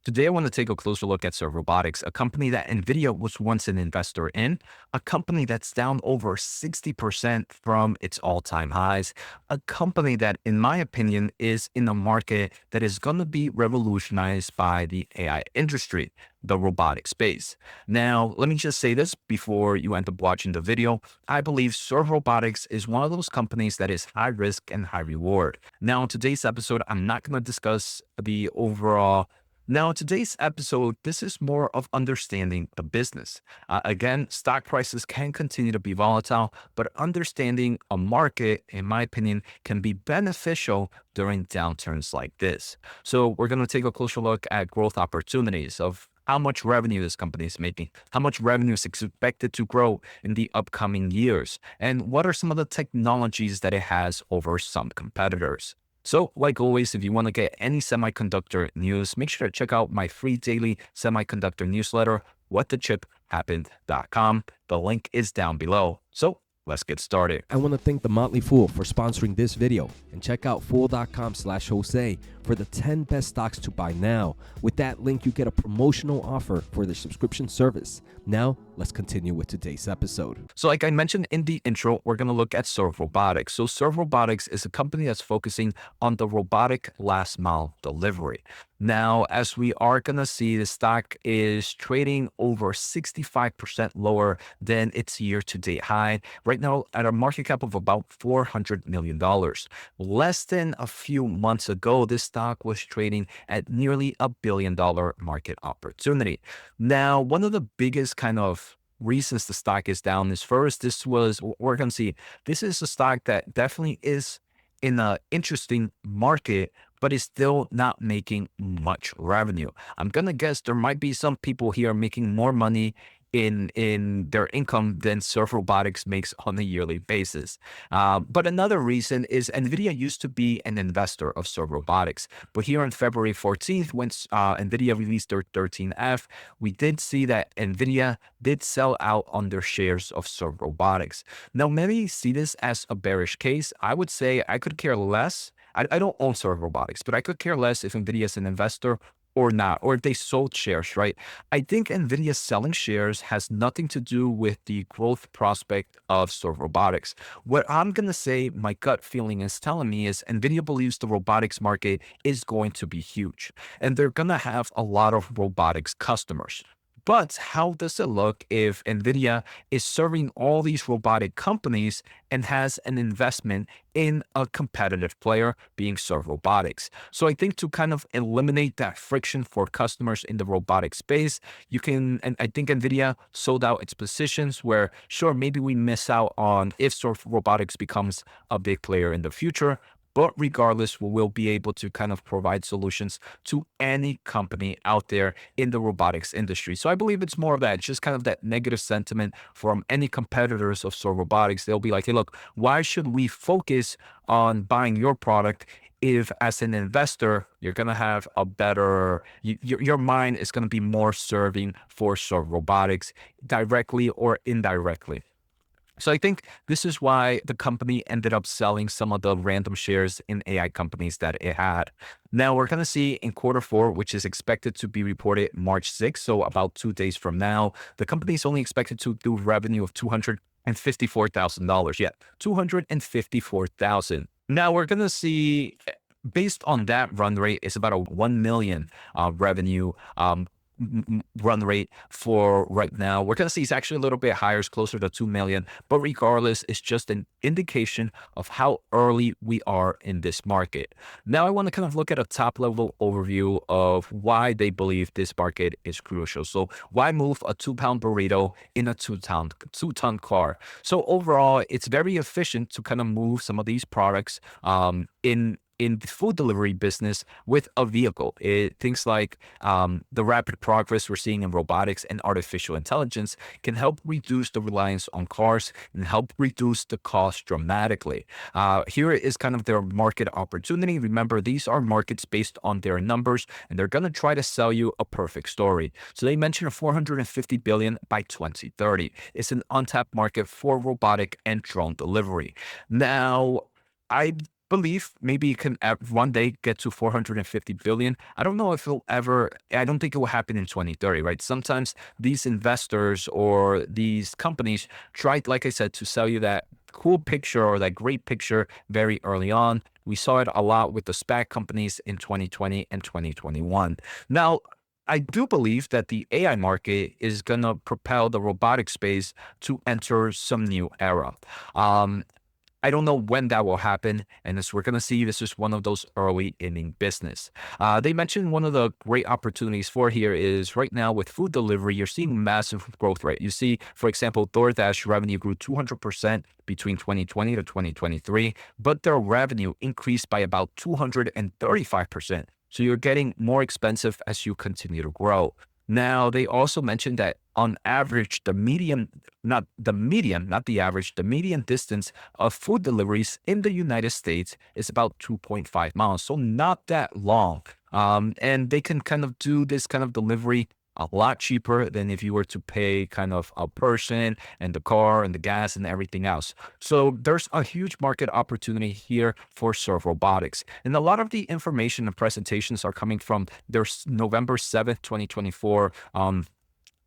Today, I want to take a closer look at Serve Robotics, a company that Nvidia was once an investor in, a company that's down over 60% from its all-time highs, a company that, in my opinion, is in a market that is going to be revolutionized by the AI industry, the robotic space. Now, let me just say this before you end up watching the video. I believe Serve Robotics is one of those companies that is high risk and high reward. Now, in today's episode, I'm not going to discuss the overall now, today's episode, this is more of understanding the business. Again, stock prices can continue to be volatile, but understanding a market, in my opinion, can be beneficial during downturns like this. So we're going to take a closer look at growth opportunities of how much revenue this company is making, how much revenue is expected to grow in the upcoming years, and what are some of the technologies that it has over some competitors. So, like always, if you want to get any semiconductor news, make sure to check out my free daily semiconductor newsletter, whatthechip.com. The link is down below. So, let's get started. I want to thank The Motley Fool for sponsoring this video, and check out fool.com/Jose for the 10 best stocks to buy now. With that link, you get a promotional offer for the subscription service. Now, let's continue with today's episode. So like I mentioned in the intro, we're going to look at Serve Robotics. So Serve Robotics is a company that's focusing on the robotic last mile delivery. Now, as we are going to see, the stock is trading over 65% lower than its year-to-date high. Right now, at a market cap of about $400 million. Less than a few months ago, this stock was trading at nearly $1 billion market opportunity. Now, one of the biggest kind of reasons the stock is down is first, we're going to see, this is a stock that definitely is in an interesting market, but is still not making much revenue. I'm going to guess there might be some people here making more money in their income than Serve Robotics makes on a yearly basis. But another reason is Nvidia used to be an investor of Serve Robotics. But here on February 14th, when Nvidia released their 13F, we did see that Nvidia did sell out on their shares of Serve Robotics. Now, many see this as a bearish case. I would say I could care less. I don't own Serve Robotics, but I could care less if Nvidia is an investor or not, or if they sold shares, right? I think Nvidia selling shares has nothing to do with the growth prospect of Serve Robotics. What I'm going to say, my gut feeling is telling me is Nvidia believes the robotics market is going to be huge, and they're going to have a lot of robotics customers. But how does it look if Nvidia is serving all these robotic companies and has an investment in a competitive player being Serve Robotics? So I think to kind of eliminate that friction for customers in the robotic space, and I think Nvidia sold out its positions where, sure, maybe we miss out on if Serve Robotics becomes a big player in the future. But regardless, we will be able to kind of provide solutions to any company out there in the robotics industry. So I believe it's more of that, just kind of that negative sentiment from any competitors of Serve Robotics. They'll be like, hey, look, why should we focus on buying your product if as an investor, you're going to have a better, your mind is going to be more serving for Serve Robotics directly or indirectly. So I think this is why the company ended up selling some of the random shares in AI companies that it had. Now we're going to see in Q4, which is expected to be reported March 6th, so about 2 days from now, the company is only expected to do revenue of $254,000. Yeah, $254,000. Now we're going to see, based on that run rate, it's about a 1 million revenue run rate for right now. We're going to see it's actually a little bit higher, it's closer to 2 million, but regardless, it's just an indication of how early we are in this market. Now I want to kind of look at a top level overview of why they believe this market is crucial. So why move a 2-pound burrito in a 2-ton car? So overall, it's very efficient to kind of move some of these products in the food delivery business with a vehicle. Things like the rapid progress we're seeing in robotics and artificial intelligence can help reduce the reliance on cars and help reduce the cost dramatically. Here is kind of their market opportunity. Remember, these are markets based on their numbers, and they're going to try to sell you a perfect story. So they mentioned 450 billion by 2030. It's an untapped market for robotic and drone delivery. Now, I believe maybe it can one day get to 450 billion. I don't know if it'll ever, I don't think it will happen in 2030, right? Sometimes these investors or these companies try, like I said, to sell you that cool picture or that great picture very early on. We saw it a lot with the SPAC companies in 2020 and 2021. Now, I do believe that the AI market is going to propel the robotic space to enter some new era. Um, I don't know when that will happen. And as we're going to see, this is one of those early inning business. They mentioned one of the great opportunities for here is right now with food delivery, you're seeing massive growth rate. You see, for example, DoorDash revenue grew 200% between 2020 to 2023, but their revenue increased by about 235%. So you're getting more expensive as you continue to grow. Now, they also mentioned that on average, not the average, the median distance of food deliveries in the United States is about 2.5 miles. So not that long. And they can kind of do this kind of delivery a lot cheaper than if you were to pay kind of a person and the car and the gas and everything else. So there's a huge market opportunity here for Serve Robotics. And a lot of the information and presentations are coming from their November 7th, 2024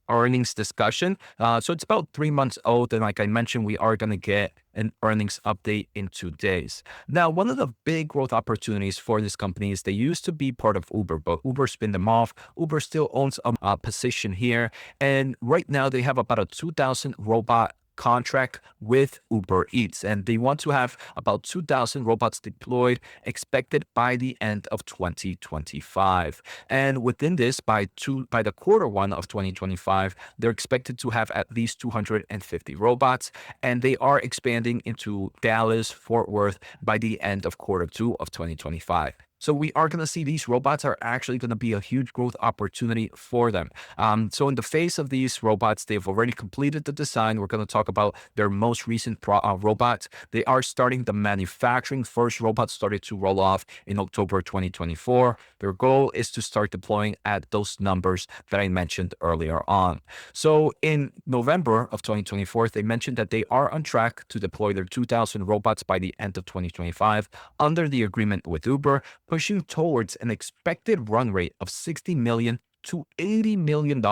earnings discussion. So it's about 3 months old. And like I mentioned, we are going to get an earnings update in 2 days. Now, one of the big growth opportunities for this company is they used to be part of Uber, but Uber spun them off. Uber still owns a position here. And right now they have about a 2,000 robot contract with Uber Eats, and they want to have about 2,000 robots deployed, expected by the end of 2025. And within this, by the quarter 1 of 2025, they're expected to have at least 250 robots, and they are expanding into Dallas, Fort Worth by the end of quarter 2 of 2025. So we are going to see these robots are actually going to be a huge growth opportunity for them. So in the face of these robots, they've already completed the design. We're going to talk about their most recent robots. They are starting the manufacturing. First robots started to roll off in October 2024. Their goal is to start deploying at those numbers that I mentioned earlier on. So in November of 2024, they mentioned that they are on track to deploy their 2,000 robots by the end of 2025 under the agreement with Uber, pushing towards an expected run rate of $60 million to $80 million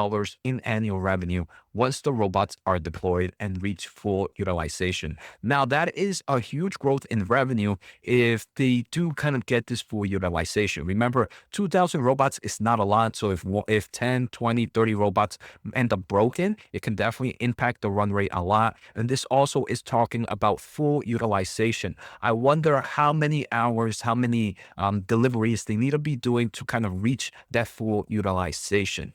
in annual revenue once the robots are deployed and reach full utilization. Now, that is a huge growth in revenue if they do kind of get this full utilization. Remember, 2,000 robots is not a lot. So if 10, 20, 30 robots end up broken, it can definitely impact the run rate a lot. And this also is talking about full utilization. I wonder how many hours, how many deliveries they need to be doing to kind of reach that full utilization.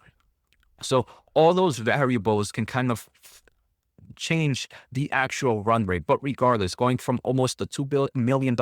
So all those variables can kind of change the actual run rate. But regardless, going from almost a $2 million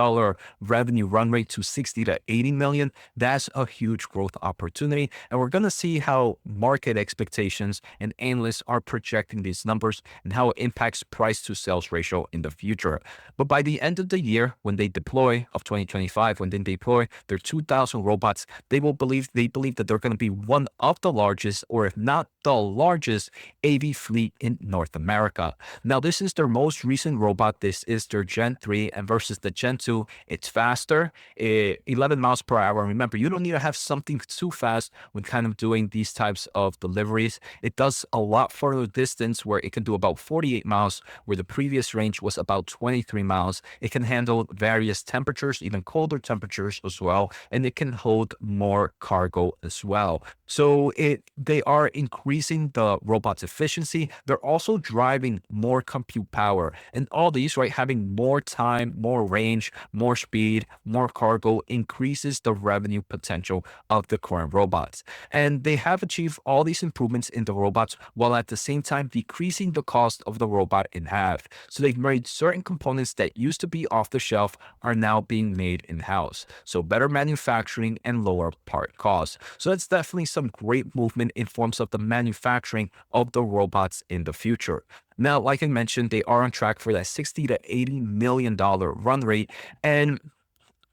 revenue run rate to 60 to 80 million, that's a huge growth opportunity. And we're going to see how market expectations and analysts are projecting these numbers and how it impacts price to sales ratio in the future. But by the end of the year, when they deploy of 2025, when they deploy their 2,000 robots, they believe that they're going to be one of the largest, or if not the largest, AV fleet in North America. Now, this is their most recent robot. This is their Gen 3, and versus the Gen 2, it's faster, 11 miles per hour. Remember, you don't need to have something too fast when kind of doing these types of deliveries. It does a lot further distance, where it can do about 48 miles, where the previous range was about 23 miles. It can handle various temperatures, even colder temperatures as well, and it can hold more cargo as well. So they are increasing the robot's efficiency. They're also driving more compute power, and all these, right, having more time, more range, more speed, more cargo increases the revenue potential of the current robots. And they have achieved all these improvements in the robots while at the same time decreasing the cost of the robot in half. So they've made certain components that used to be off the shelf are now being made in-house. So better manufacturing and lower part costs. So that's definitely some great movement in forms of the manufacturing of the robots in the future. Now, like I mentioned, they are on track for that $60 to $80 million run rate. And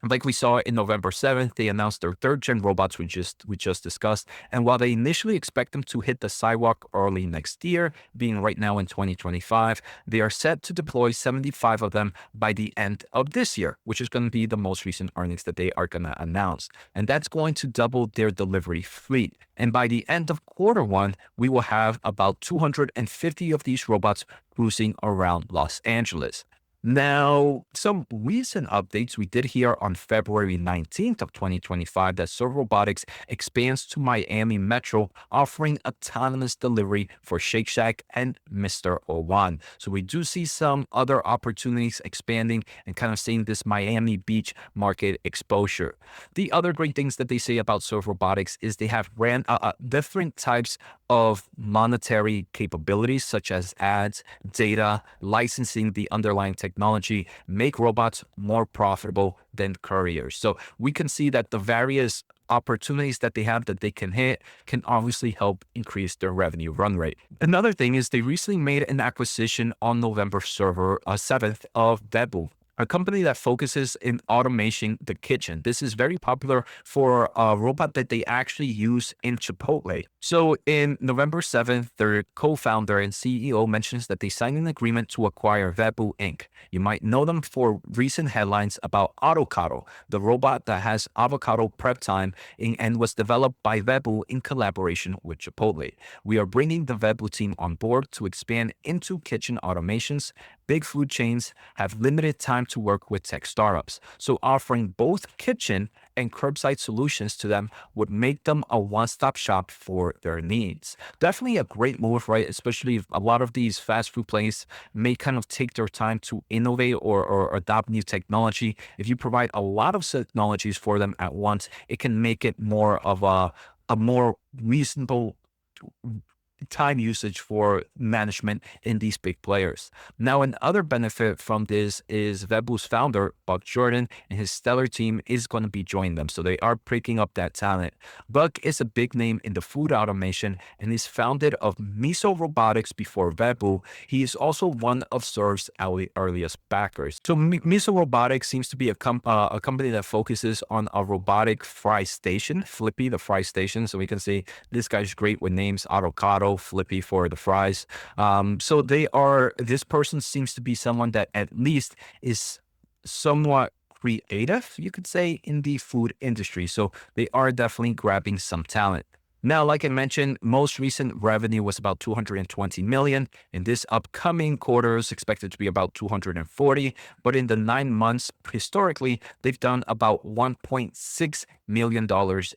Like we saw in November 7th, they announced their third gen robots we just discussed. And while they initially expect them to hit the sidewalk early next year, being right now in 2025, they are set to deploy 75 of them by the end of this year, which is going to be the most recent earnings that they are going to announce. And that's going to double their delivery fleet. And by the end of quarter 1, we will have about 250 of these robots cruising around Los Angeles. Now, some recent updates we did hear on February 19th of 2025 that Serve Robotics expands to Miami Metro, offering autonomous delivery for Shake Shack and Mr. Owan. So we do see some other opportunities expanding and kind of seeing this Miami Beach market exposure. The other great things that they say about Serve Robotics is they have ran different types of monetary capabilities such as ads, data, licensing the underlying technology, make robots more profitable than couriers. So we can see that the various opportunities that they have that they can hit can obviously help increase their revenue run rate. Another thing is they recently made an acquisition on November 7th of Vebu, a company that focuses in automation the kitchen. This is very popular for a robot that they actually use in Chipotle. So in November 7th, their co-founder and CEO mentions that they signed an agreement to acquire Vebu Inc. You might know them for recent headlines about Avocado, the robot that has avocado prep time and was developed by Vebu in collaboration with Chipotle. We are bringing the Vebu team on board to expand into kitchen automations. Big food chains have limited time to work with tech startups, so offering both kitchen and curbside solutions to them would make them a one-stop shop for their needs. Definitely a great move, right? Especially if a lot of these fast food places may kind of take their time to innovate or adopt new technology. If you provide a lot of technologies for them at once, it can make it more of a more reasonable time usage for management in these big players. Now, another benefit from this is Vebu's founder, Buck Jordan, and his stellar team is going to be joining them. So they are picking up that talent. Buck is a big name in the food automation and is founded of Miso Robotics before Vebu. He is also one of Serve's earliest backers. So Miso Robotics seems to be a company that focuses on a robotic fry station, Flippy, the fry station. So we can see this guy's great with names, Avocado, Flippy for the fries. So this person seems to be someone that at least is somewhat creative, you could say, in the food industry. So they are definitely grabbing some talent. Now, like I mentioned, most recent revenue was about 220 million. In this upcoming quarter is expected to be about 240. But in the 9 months, historically, they've done about $1.6 million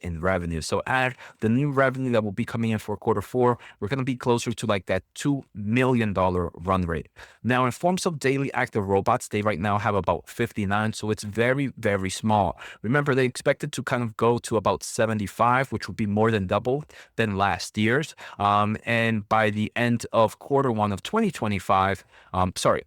in revenue. So add the new revenue that will be coming in for quarter 4, we're going to be closer to like that $2 million run rate. Now, in forms of daily active robots, they right now have about 59. So it's very, very small. Remember, they expected to kind of go to about 75, which would be more than double than last year's. And by the end of quarter 1 of 2025,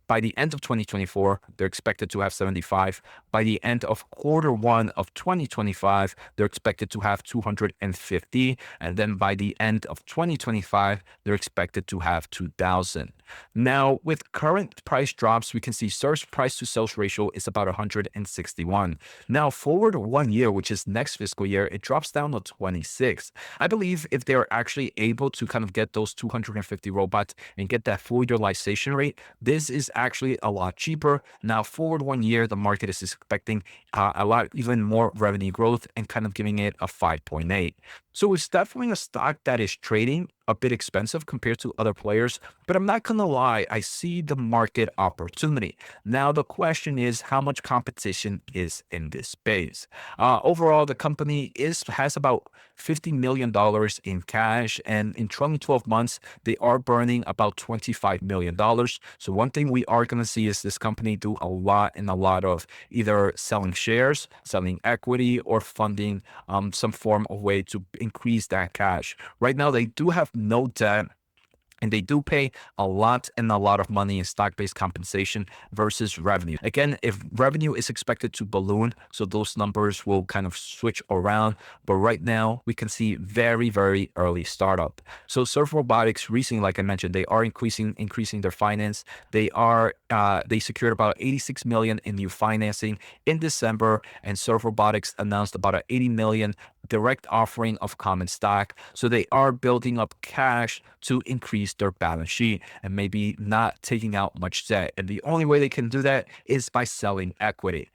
by the end of 2024, they're expected to have 75. By the end of quarter 1 of 2025, they're expected to have 250. And then by the end of 2025, they're expected to have 2,000. Now, with current price drops, we can see Serve's price to sales ratio is about 161. Now, forward 1 year, which is next fiscal year, it drops down to 26. I believe if they're actually able to kind of get those 250 robots and get that full utilization rate, this is actually a lot cheaper. Now, forward 1 year, the market is expecting a lot, even more revenue growth and kind of giving it a 5.8. So it's definitely a stock that is trading a bit expensive compared to other players, but I'm not going to lie, I see the market opportunity. Now, the question is how much competition is in this space. Overall, the company has about $50 million in cash, and in 12 months, they are burning about $25 million. So one thing we are going to see is this company do a lot of either selling shares, selling equity, or funding some form of way to increase that cash. Right now, they do have no debt And they do pay a lot of money in stock-based compensation versus revenue. Again, if revenue is expected to balloon, so those numbers will kind of switch around. But right now, we can see very, very early startup. So Serve Robotics recently, like I mentioned, they are increasing their finance. They secured about 86 million in new financing in December, and Serve Robotics announced about an 80 million direct offering of common stock. So they are building up cash to increase their balance sheet and maybe not taking out much debt. And the only way they can do that is by selling equity.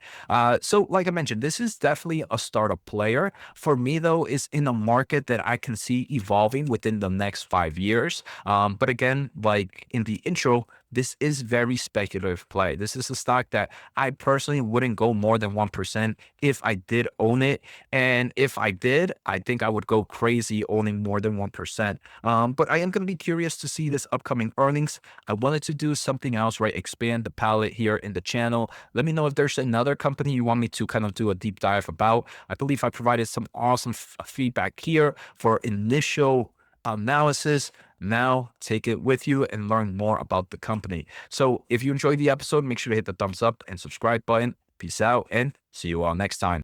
So like I mentioned, this is definitely a startup player. For me, though, is in a market that I can see evolving within the next 5 years. But again, like in the intro, this is very speculative play. This is a stock that I personally wouldn't go more than 1% if I did own it. And if I did, I think I would go crazy owning more than 1%. But I am going to be curious to see this upcoming earnings. I wanted to do something else, right? Expand the palette here in the channel. Let me know if there's another company you want me to kind of do a deep dive about. I believe I provided some awesome feedback here for initial analysis. Now take it with you and learn more about the company. So if you enjoyed the episode, make sure to hit the thumbs up and subscribe button. Peace out and see you all next time.